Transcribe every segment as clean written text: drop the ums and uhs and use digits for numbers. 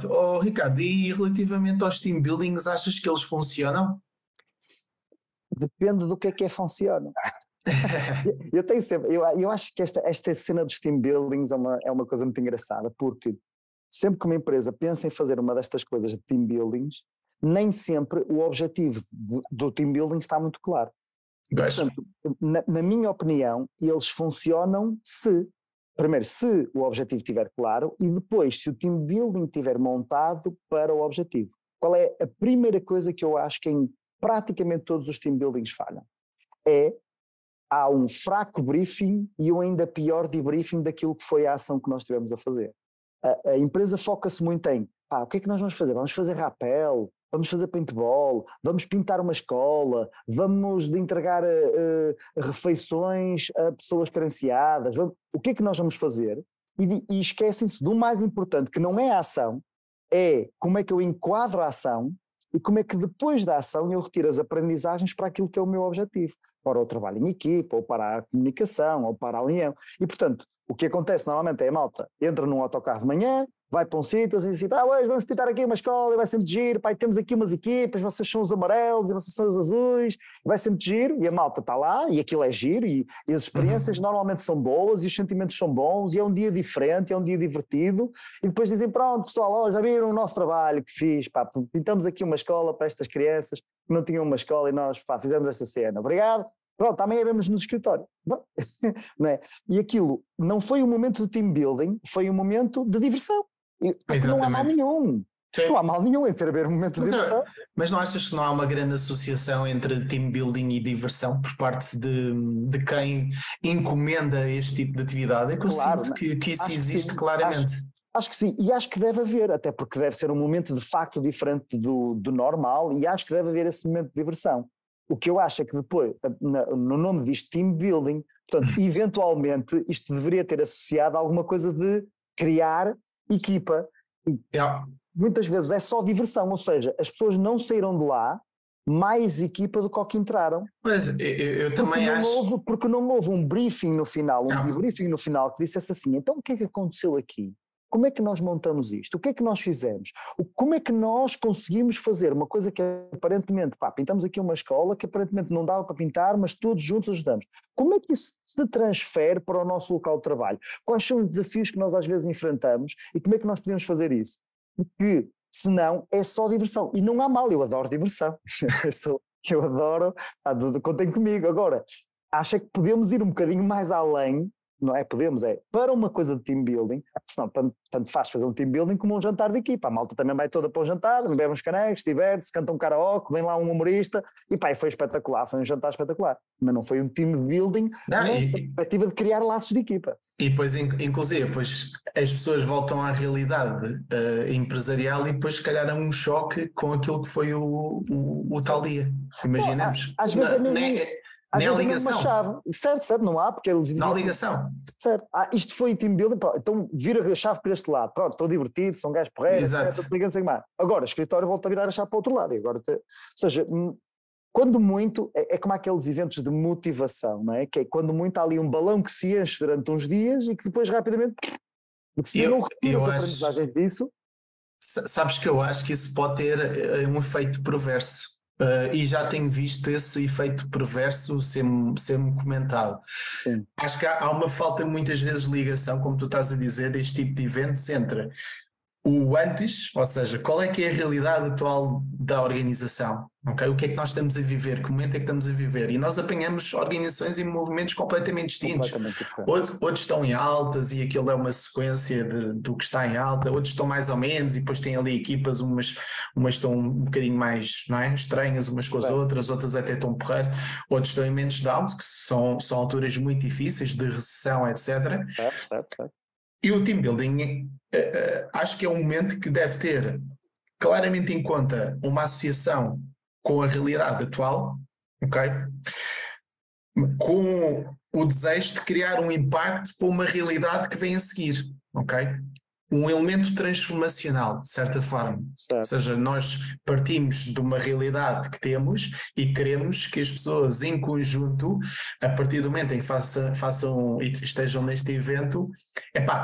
Oh, Ricardo, e relativamente aos team buildings, achas que eles funcionam? Depende do que é funciona. Eu tenho sempre, eu acho que esta cena dos team buildings é uma coisa muito engraçada, porque sempre que uma empresa pensa em fazer uma destas coisas de team buildings, nem sempre o objetivo do team building está muito claro. Gosto. Portanto, na minha opinião, eles funcionam primeiro, se o objetivo estiver claro e depois, se o team building estiver montado para o objetivo. Qual é a primeira coisa que eu acho que em praticamente todos os team buildings falham? Há um fraco briefing e um ainda pior debriefing daquilo que foi a ação que nós tivemos a fazer. A empresa foca-se muito em, o que é que nós vamos fazer? Vamos fazer rapel, vamos fazer paintball, vamos pintar uma escola, vamos entregar refeições a pessoas carenciadas, o que é que nós vamos fazer? E esquecem-se do mais importante, que não é a ação, é como é que eu enquadro a ação e como é que depois da ação eu retiro as aprendizagens para aquilo que é o meu objetivo, para o trabalho em equipa, ou para a comunicação, ou para a união. E portanto, o que acontece normalmente é a malta entra num autocarro de manhã, vai para um sítio e diz assim, hoje vamos pintar aqui uma escola e vai sempre de giro, temos aqui umas equipas, vocês são os amarelos e vocês são os azuis, e vai sempre de giro, e a malta está lá, e aquilo é giro, e as experiências normalmente são boas, e os sentimentos são bons, e é um dia diferente, é um dia divertido, e depois dizem, pronto pessoal, já viram o nosso trabalho que fiz, pintamos aqui uma escola para estas crianças que não tinham uma escola e nós fizemos esta cena, obrigado. Pronto, amanhã vemos no escritório. Não é? E aquilo não foi um momento de team building, foi um momento de diversão. Não há mal nenhum. Sim. Não há mal nenhum em saber um momento de diversão. Mas não achas que não há uma grande associação entre team building e diversão por parte de quem encomenda este tipo de atividade? É que eu sinto que isso existe claramente. Acho que sim, e acho que deve haver, até porque deve ser um momento de facto diferente do normal, e acho que deve haver esse momento de diversão. O que eu acho é que depois, no nome disto team building, portanto, eventualmente isto deveria ter associado a alguma coisa de criar equipa. Muitas vezes é só diversão, ou seja, as pessoas não saíram de lá mais equipa do que ao que entraram. Mas eu também acho... Porque não houve um briefing no final, debriefing no final que dissesse assim, então o que é que aconteceu aqui? Como é que nós montamos isto? O que é que nós fizemos? Como é que nós conseguimos fazer uma coisa que aparentemente, pintamos aqui uma escola que aparentemente não dava para pintar, mas todos juntos ajudamos. Como é que isso se transfere para o nosso local de trabalho? Quais são os desafios que nós às vezes enfrentamos e como é que nós podemos fazer isso? Porque senão é só diversão. E não há mal, eu adoro diversão. Eu adoro, contem comigo. Agora, acha que podemos ir um bocadinho mais além? Não é? Podemos, para uma coisa de team building, senão tanto faz fazer um team building como um jantar de equipa. A malta também vai toda para um jantar, bebe uns canecos, diverte-se, canta um karaoke, vem lá um humorista e foi espetacular, foi um jantar espetacular. Mas não foi um team building na perspectiva de criar laços de equipa. E depois, inclusive, depois as pessoas voltam à realidade empresarial e depois se calhar há um choque com aquilo que foi o tal dia. Imaginemos. Às vezes às vezes é mesmo uma chave. Certo, não há, porque eles dizem. Não há ligação. Certo. Isto foi team building, então vira a chave para este lado. Pronto, estou divertido, são gajos porreiros, etc. Agora, o escritório volta a virar a chave para o outro lado. Ou seja, quando muito, é como aqueles eventos de motivação, não é? Que é quando muito há ali um balão que se enche durante uns dias e que depois rapidamente. Porque se eu não retiro as aprendizagens disso. Sabes que eu acho que isso pode ter um efeito perverso. E já tenho visto esse efeito perverso ser-me comentado. Sim. Acho que há uma falta muitas vezes de ligação, como tu estás a dizer, deste tipo de eventos entre o antes, ou seja, qual é que é a realidade atual da organização, okay? O que é que nós estamos a viver, que momento é que estamos a viver, e nós apanhamos organizações em movimentos completamente distintos, outros estão em altas e aquilo é uma sequência do que está em alta, outros estão mais ou menos e depois têm ali equipas, umas estão um bocadinho mais, não é, estranhas umas com as outras até estão porreiro, outros estão em momentos downs, que são alturas muito difíceis de recessão, etc. Certo. E o team building acho que é um momento que deve ter claramente em conta uma associação com a realidade atual, ok? Com o desejo de criar um impacto para uma realidade que vem a seguir, ok? um elemento transformacional, de certa forma. Certo. Ou seja, nós partimos de uma realidade que temos e queremos que as pessoas em conjunto, a partir do momento em que façam e estejam neste evento,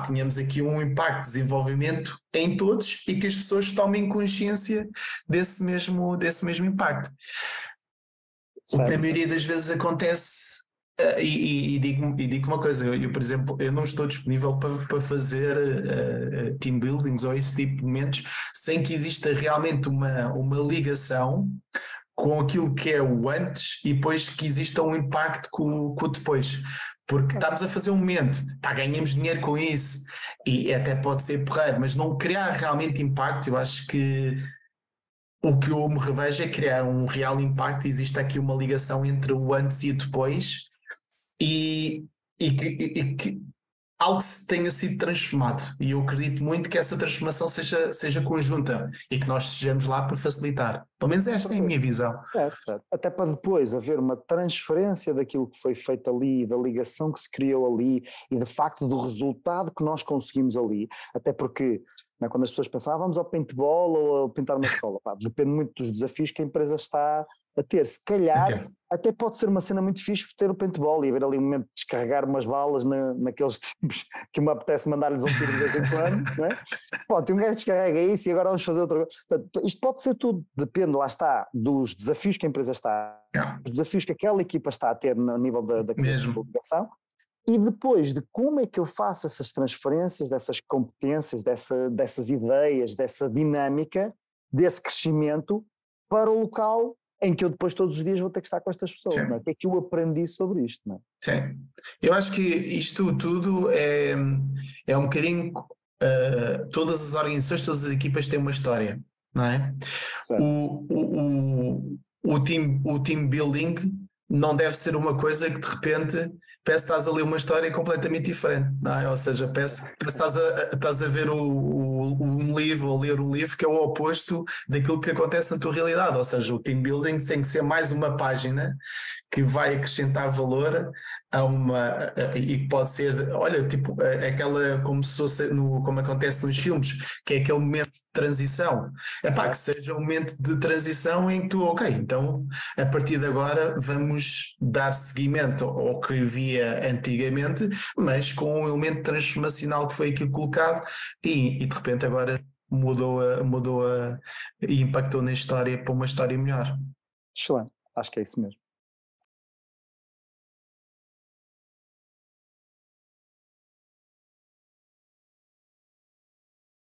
tenhamos aqui um impacto de desenvolvimento em todos e que as pessoas tomem consciência desse mesmo impacto. O que na maioria das vezes acontece. E digo uma coisa, eu, por exemplo, eu não estou disponível para fazer team buildings ou esse tipo de momentos sem que exista realmente uma ligação com aquilo que é o antes e depois que exista um impacto com o depois. Porque estamos a fazer um momento, ganhamos dinheiro com isso e até pode ser porreiro, mas não criar realmente impacto, eu acho que o que eu me revejo é criar um real impacto, existe aqui uma ligação entre o antes e o depois. E que algo tenha sido transformado, e eu acredito muito que essa transformação seja conjunta e que nós estejamos lá para facilitar, pelo menos esta é a minha visão. Certo. Até para depois haver uma transferência daquilo que foi feito ali, da ligação que se criou ali e de facto do resultado que nós conseguimos ali, até porque quando as pessoas pensam, vamos ao paintball ou a pintar uma escola, depende muito dos desafios que a empresa está a ter. Se calhar até pode ser uma cena muito fixe ter o paintball e haver ali um momento de descarregar umas balas naqueles tipos que me apetece mandar-lhes um tiro de vez em quando, não é? Pronto, um gajo descarrega isso e agora vamos fazer outra coisa. Portanto, isto pode ser tudo, depende, lá está, dos desafios que a empresa está, os desafios que aquela equipa está a ter no nível da comunicação. E depois de como é que eu faço essas transferências, dessas competências, dessas ideias, dessa dinâmica, desse crescimento para o local em que eu depois todos os dias vou ter que estar com estas pessoas. Não é? O que é que eu aprendi sobre isto? Não é? Sim, eu acho que isto tudo é um bocadinho, todas as organizações, todas as equipas têm uma história, não é? O team building não deve ser uma coisa que de repente parece que estás a ler uma história completamente diferente, não é? Ou seja, parece que estás a ver um livro ou ler um livro que é o oposto daquilo que acontece na tua realidade. Ou seja, o team building tem que ser mais uma página que vai acrescentar valor e que pode ser, olha, tipo aquela como acontece nos filmes, que é aquele momento de transição. Que seja um momento de transição em que tu, então a partir de agora vamos dar seguimento ao que via antigamente, mas com um elemento transformacional que foi aqui colocado e de repente agora mudou e impactou na história para uma história melhor. Excelente, acho que é isso mesmo.